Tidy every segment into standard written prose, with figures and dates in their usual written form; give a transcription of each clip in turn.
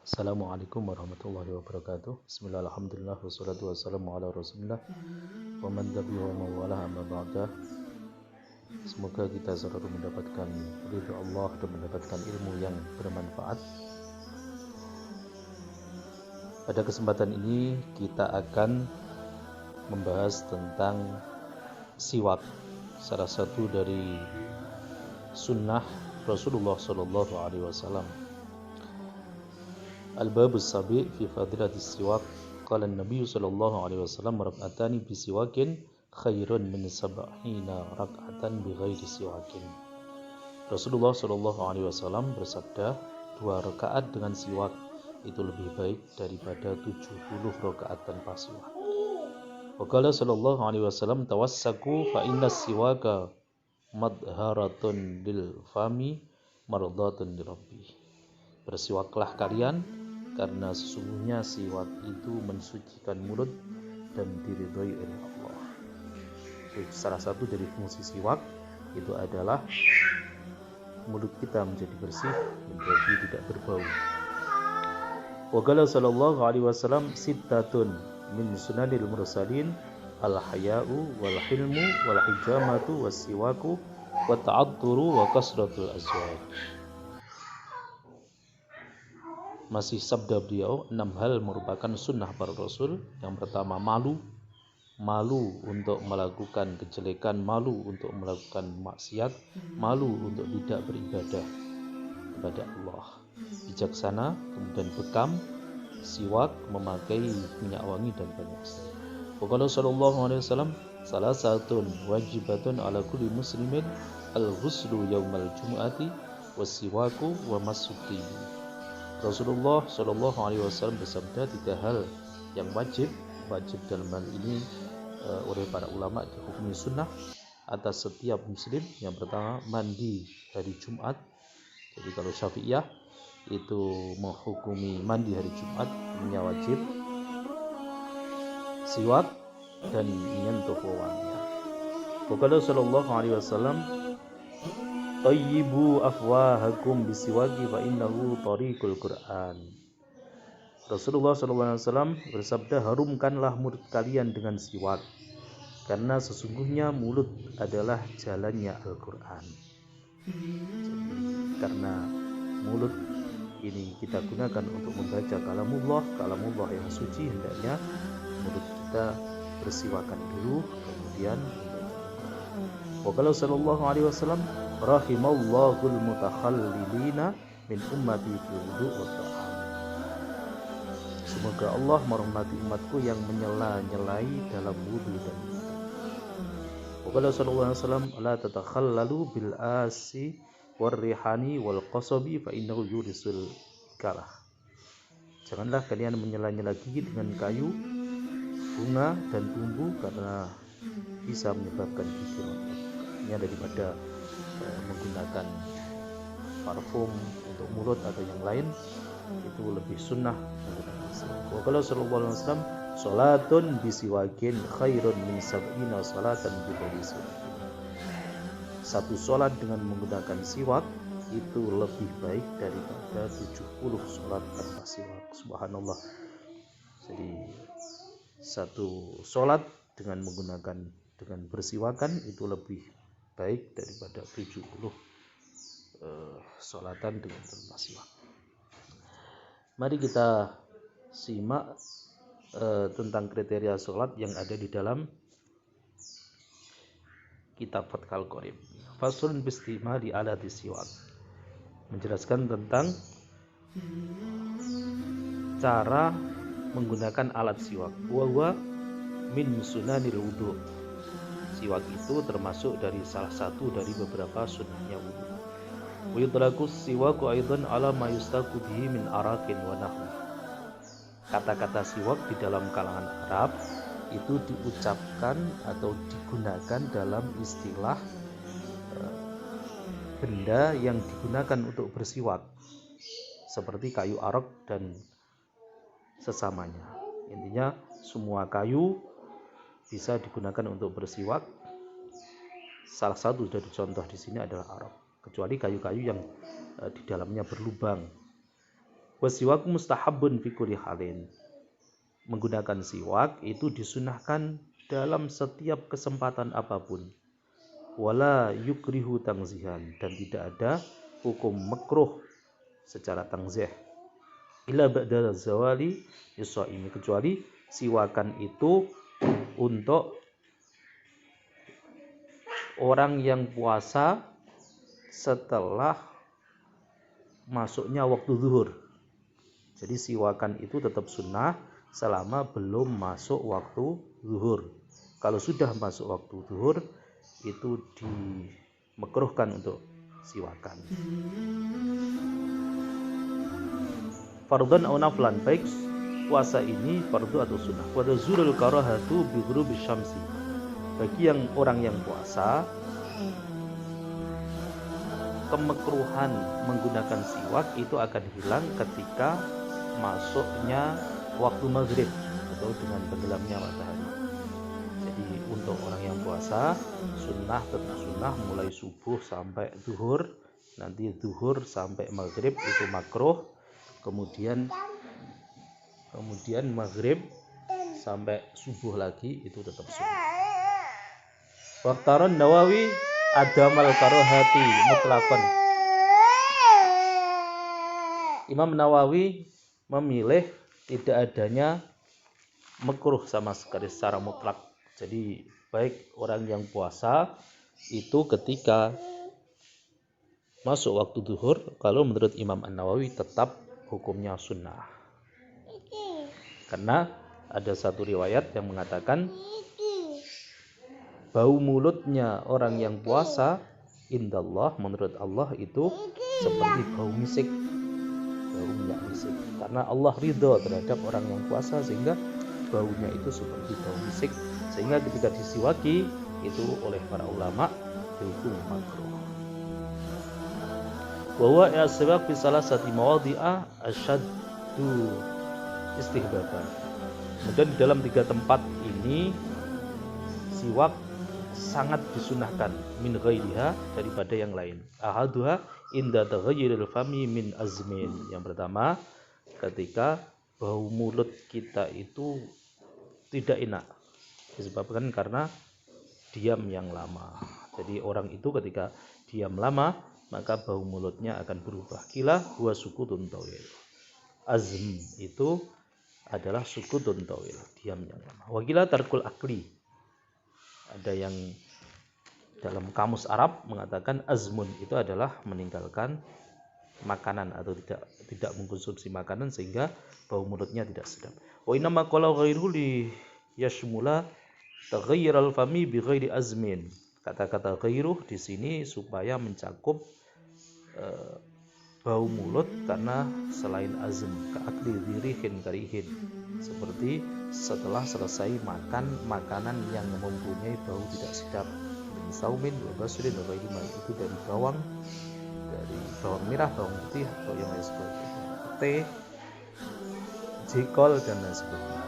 Assalamualaikum warahmatullahi wabarakatuh. Bismillah, alhamdulillah, wassalatu wassalamu ala rasulillah wa man tabi'ahu wa mawalah amma ba'dah. Semoga kita selalu mendapatkan ridha Allah dan mendapatkan ilmu yang bermanfaat. Pada kesempatan ini kita akan membahas tentang siwak, salah satu dari sunnah Rasulullah Sallallahu Alaihi Wasallam. Al-Babus Sabi fi Fadilatis Siwak. Qala Nabi Sallallahu Alaihi Wasallam rak'atani bi siwakin khairun min sab'ina rak'atan bi ghairi siwakin. Rasulullah Sallallahu Alaihi Wasallam bersabda, 2 rakaat dengan siwak itu lebih baik daripada 70 rakaat tanpa siwak. Wa qala Sallallahu Alaihi Wasallam, tawassaku fa inna siwaka madharatun lil fami mardatun lirabbi. Bersiwaklah kalian karena sesungguhnya siwak itu mensucikan mulut dan diridhoi oleh Allah. Jadi salah satu dari fungsi siwak itu adalah mulut kita menjadi bersih, menjadi tidak berbau. Wa qala sallallahu alaihi wasallam, sittatun min sunanil mursalin al-haya'u wal hilmu wal hijamatu was siwaku wa ta'atturu wa kasratul azwaj. Masih sabda beliau, 6 hal merupakan sunnah para rasul. Yang pertama malu untuk melakukan kejelekan, malu untuk melakukan maksiat, malu untuk tidak beribadah kepada Allah. Bijaksana, kemudian bekam, siwak, memakai minyak wangi dan banyak. Qala sallallahu alaihi wasallam, salah satun wajibatun ala kulli muslimin al-ghuslu yaumal jumu'ati was-siwaku wa masuti. Rasulullah Shallallahu Alaihi Wasallam bersabda, 3 hal yang wajib dalam hal ini oleh para ulama dihukumi sunnah atas setiap muslim. Yang pertama, mandi hari Jumat. Jadi kalau Syafi'iyah itu menghukumi mandi hari Jumat ini wajib. Siwak dan menyentuh wewangian. Qala Shallallahu Alaihi Wasallam, tayyibu afwahakum bisiwaki fa innahu tariqul Qur'an. Rasulullah SAW bersabda, harumkanlah mulut kalian dengan siwak karena sesungguhnya mulut adalah jalannya Al-Qur'an. Karena mulut ini kita gunakan untuk membaca kalamullah yang suci, hendaknya mulut kita bersiwakan dulu kemudian membaca. Wa qala sallallahu alaihi wasallam, rahimallahul mutakhallilina min ummati fil wudu' wa ta'am. Semoga Allah merahmati umatku yang menyela-nyelai dalam wudu dan minum. Wa qala sallallahu alaihi wasallam, la tatakhallalu bil asi war rihani wal qasabi fa innahu yurisul kalah. Janganlah kalian menyela-nyela gigi dengan kayu, bunga dan bumbu karena bisa menyebabkan gigi rontok. Ini daripada menggunakan parfum untuk mulut atau yang lain, itu lebih sunnah menggunakan siwak. Wa qala sallallahu alaihi wasallam, salatun bisiwakin khairun min sab'ina salatan bighairi siwakin. Satu salat dengan menggunakan siwak itu lebih baik daripada 70 salat tanpa siwak. Subhanallah. Jadi satu salat dengan bersiwakan itu lebih baik daripada 70 sholatan dengan tanpa siwak. Mari kita simak tentang kriteria sholat yang ada di dalam kitab Fathul Qorib. Faslun bistimali alati siwak, menjelaskan tentang cara menggunakan alat siwak. Wa min sunanil wudu'. Siwak itu termasuk dari salah satu dari beberapa sunnahnya wudu. Wa yutlaqu siwaku aidan ala ma yustaku bihi min arakin wa nahwi. Kata-kata siwak di dalam kalangan Arab itu diucapkan atau digunakan dalam istilah benda yang digunakan untuk bersiwak, seperti kayu arok dan sesamanya. Intinya semua kayu bisa digunakan untuk bersiwak. Salah satu dari contoh di sini adalah arok, kecuali kayu-kayu yang di dalamnya berlubang. Wasiwak mustahabun fi kulli halin. Menggunakan siwak itu disunahkan dalam setiap kesempatan apapun. Wala yukrihu tangzihan, dan tidak ada hukum makruh secara tangzih. Illa ba'da zawali yushaimi, kecuali siwakan itu untuk orang yang puasa setelah masuknya waktu zuhur. Jadi siwakan itu tetap sunnah selama belum masuk waktu zuhur. Kalau sudah masuk waktu zuhur, itu dimakruhkan untuk siwakan. Fardhan aw naflan, baik puasa ini fardu atau sunnah. Wa tazurul karahatu bi ghurubi syamsi. Bagi orang yang puasa, kemekruhan menggunakan siwak itu akan hilang ketika masuknya waktu maghrib atau dengan tenggelamnya matahari. Jadi untuk orang yang puasa, sunnah tetap sunnah mulai subuh sampai zuhur, nanti zuhur sampai maghrib itu makruh, kemudian maghrib sampai subuh lagi itu tetap sunnah. Waqtaran Nawawi adamal karohati mutlaqan. Imam Nawawi memilih tidak adanya makruh sama sekali secara mutlak. Jadi baik orang yang puasa itu ketika masuk waktu zuhur, kalau menurut Imam An-Nawawi tetap hukumnya sunnah. Karena ada satu riwayat yang mengatakan bau mulutnya orang yang puasa indallah, menurut Allah itu seperti bau misik, bau minyak misik. Karena Allah ridho terhadap orang yang puasa sehingga baunya itu seperti bau misik, sehingga ketika disiwaki itu oleh para ulama dihukum makruh. Bahwa as-siwak fi salasati mawadhi'a asyaddu istihbaban. Kemudian di dalam 3 tempat ini siwak sangat disunahkan min ghairiha, daripada yang lain. Ahaduha inda taghayyuril fami min azmin. Yang pertama, ketika bau mulut kita itu tidak enak disebabkan karena diam yang lama. Jadi orang itu ketika diam lama maka bau mulutnya akan berubah. Kila huwa sukutun tawil. Azm itu adalah sukutun tawil, diam yang lama. Wakila tarkul akli. Ada yang dalam kamus Arab mengatakan azmun itu adalah meninggalkan makanan atau tidak mengkonsumsi makanan sehingga bau mulutnya tidak sedap. Wa inna ma qala ghairu li yashmula taghayyural fami bi ghairi azmin. Kata-kata ghairu di sini supaya mencakup bau mulut karena selain azm, ka'akli dirihin karihin, seperti setelah selesai makan makanan yang mempunyai bau tidak sedap, saumin wa basrin wa ghairi ma, itu dari bawang merah, bawang putih atau yang lain sebagainya, teh, jengkol dan lain sebagainya.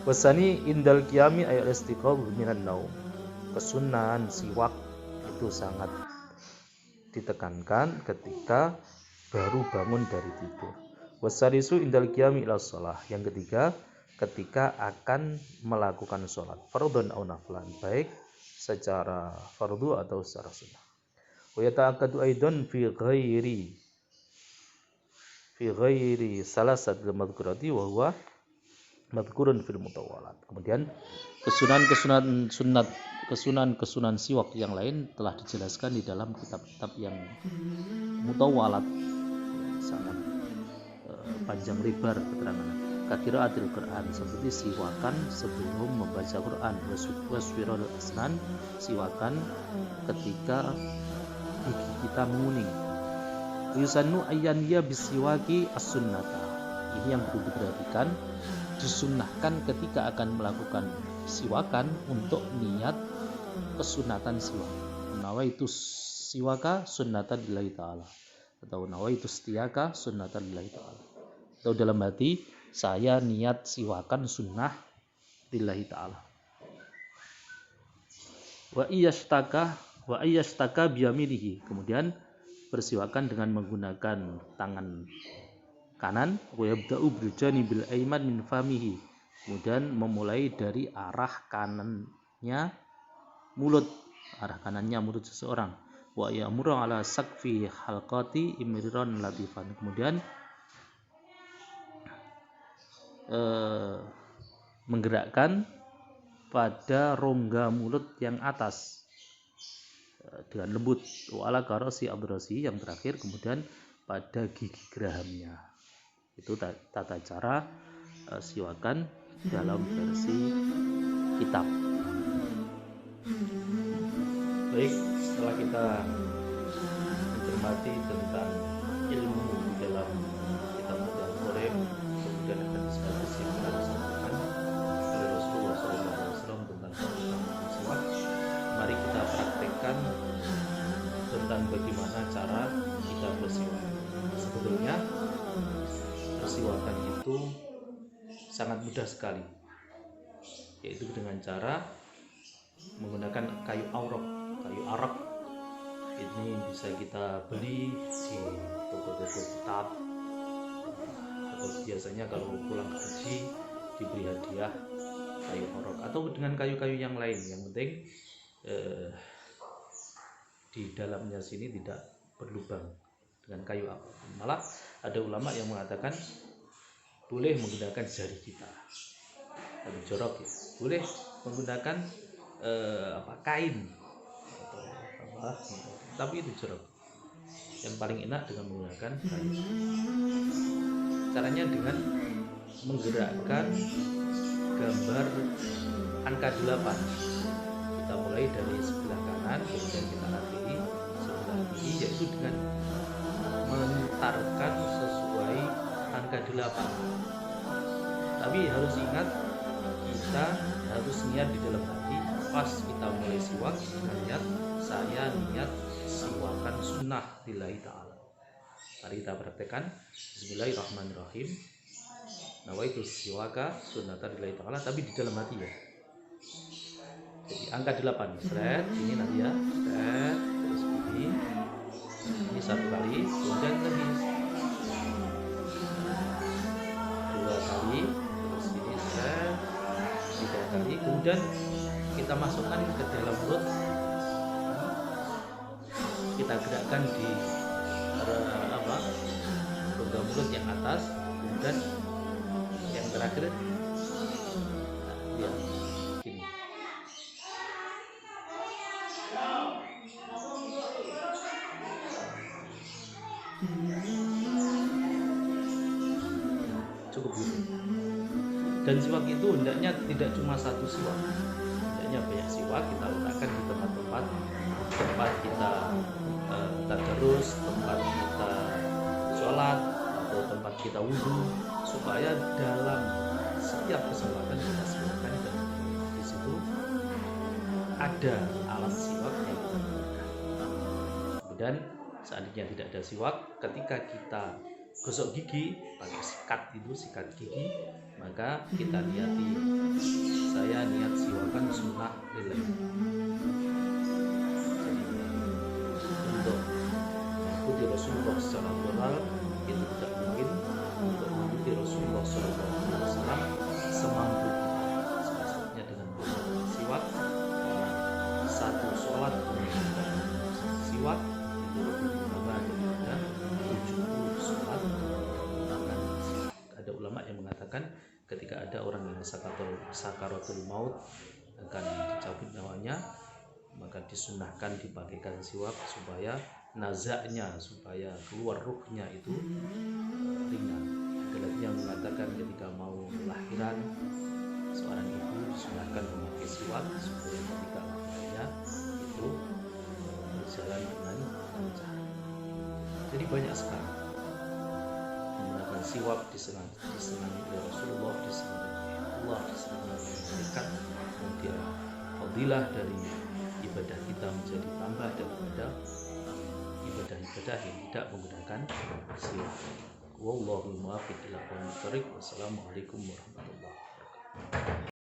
Wasani indal qiyami ayat istiqab minan naum. Kesunahan siwak itu sangat ditekankan ketika baru bangun dari tidur. Wasarisu indal qiyami ila shalah. Yang ketiga, ketika akan melakukan sholat fardhon aw naflan, baik secara fardu atau secara sunnah. Wa yata'akkadu aidan fi ghairi salasatil madhkurati wa huwa madhkurun fil mutawwalat. Kemudian kesunahan siwak yang lain telah dijelaskan di dalam kitab-kitab yang mutawwalat, sangat panjang lebar keterangan. Qiraatil Quran, seperti siwakan sebelum membaca Quran. Waswirul asnan, siwakan ketika gigi kita menguning. Yusannu ayyaniya bisiwaki as-sunnata. Ini yang perlu diperhatikan, disunnahkan ketika akan melakukan siwakan untuk niat kesunatan siwak. Nawaitu siwaka sunnatan lillahi ta'ala, atau nawaitu istiyaka sunnatan lillahi ta'ala, atau dalam hati saya niat siwakan sunnah lillahi ta'ala. Wa iyastaka biyaminihi. Kemudian bersiwakan dengan menggunakan tangan kanan, wa yabda'u bil janibil aiman min famihi, kemudian memulai dari arah kanannya mulut seseorang, wa ya'muru ala sakfi halqati imriran latifan, kemudian menggerakkan pada rongga mulut yang atas dengan lembut, wa ala karosi abrosi yang terakhir, kemudian pada gigi gerahamnya. Itu tata cara siwakan dalam versi kitab. Baik, setelah kita mencermati tentang ilmu di dalam kitab Al-Qorib, kemudian hadis-hadis yang telah disampaikan oleh Rasulullah SAW tentang keutamaan siwak, mari kita praktekkan tentang bagaimana cara kita bersiwak. Sebetulnya bersiwakan itu sangat mudah sekali, yaitu dengan cara menggunakan kayu arak. Ini bisa kita beli di toko-toko kitab, atau biasanya kalau pulang haji diberi hadiah kayu arak, atau dengan kayu-kayu yang lain. Yang penting di dalamnya sini tidak berlubang, dengan kayu arak. Malah ada ulama yang mengatakan boleh menggunakan jari kita, tapi jorok ya. Boleh menggunakan kain atau tapi itu jorok. Yang paling enak dengan menggunakan kayu. Caranya dengan menggerakkan gambar angka 8. Kita mulai dari sebelah kanan, kemudian kita akhiri sebelah kiri, yaitu dengan memutarkan sesuai angka 8. Tapi harus ingat, kita harus niat di dalam hati pas kita mulai siwak, dengan niat saya niat siwakan sunnah lillahi ta'ala. Mari kita praktekkan. Bismillahirrahmanirrahim. Nawaitu siwaka sunnatan lillahi ta'ala, tapi di dalam hati ya. Jadi angka 8 seret, ini nanti ya, seret, terus ini 1 kali, kemudian lagi 2 kali, terus ini seret, 3 kali, kemudian kita masukkan ke dalam mulut, kita gerakkan di rongga mulut yang atas, kemudian yang terakhir ya gini. Cukup gitu. Dan siwak itu hendaknya tidak cuma satu siwak, hendaknya banyak siwak kita letakkan di tempat kita tadarus, tempat kita sholat, atau tempat kita wudhu, supaya dalam setiap kesempatan kita siwakkan, dan di situ ada alat siwak yang kita gunakan. Kemudian seandainya tidak ada siwak, ketika kita gosok gigi pakai sikat gigi, maka kita niati, saya niat siwakan sunnah lillahi. Untuk mengikuti Rasulullah secara moral itu tidak mungkin. Untuk mengikuti Rasulullah SAW semampu kita, dengan siwak, karena satu sholat menggunakan siwak itu lebih utama daripada 70 sholat menggunakan siwak. Ada ulama yang mengatakan ketika ada orang yang sakaratul maut, akan dicabut nyawanya, maka disunahkan dipakaikan siwak supaya nazaknya, supaya keluar ruhnya itu ringan. Ada lagi yang mengatakan ketika mau lahiran, seorang ibu disunahkan memakai siwak supaya ketika lahirnya itu berjalan dengan lancar. Jadi banyak sekali menggunakan siwak, disenangi oleh Rasulullah, disenangi oleh Allah, disenangi oleh malaikat. Kemudian fadilah dari ibadah kita menjadi tambah daripada ibadah-ibadah yang tidak menggunakan siwak. Wallahul muwaffiq ila aqwamit thoriq. Wassalamualaikum warahmatullahi wabarakatuh.